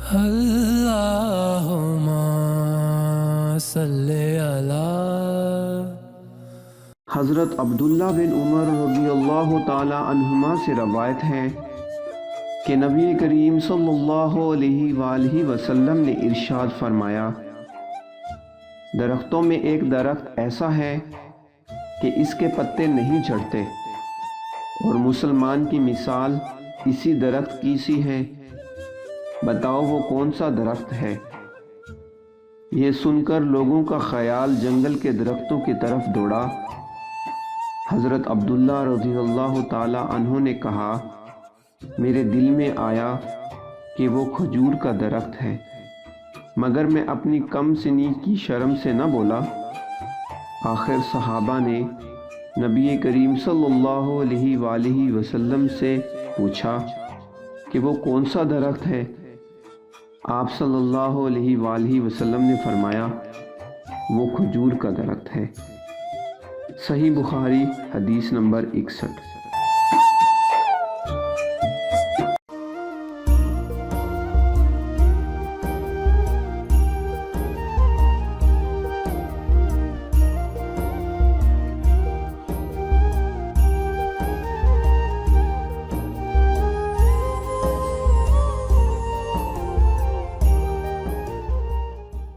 اللہم صلی علی۔ حضرت عبداللہ بن عمر رضی اللہ تعالی عنہما سے روایت ہے کہ نبی کریم صلی اللہ علیہ وآلہ وسلم نے ارشاد فرمایا، درختوں میں ایک درخت ایسا ہے کہ اس کے پتے نہیں جھڑتے، اور مسلمان کی مثال اسی درخت کی سی ہے، بتاؤ وہ کون سا درخت ہے؟ یہ سن کر لوگوں کا خیال جنگل کے درختوں کی طرف دوڑا۔ حضرت عبداللہ رضی اللہ تعالی عنہ نے کہا، میرے دل میں آیا کہ وہ کھجور کا درخت ہے، مگر میں اپنی کم سنی کی شرم سے نہ بولا۔ آخر صحابہ نے نبی کریم صلی اللہ علیہ وآلہ وسلم سے پوچھا کہ وہ کون سا درخت ہے؟ آپ صلی اللہ علیہ وآلہ وسلم نے فرمایا، وہ کھجور کا درخت ہے۔ صحیح بخاری حدیث نمبر 61۔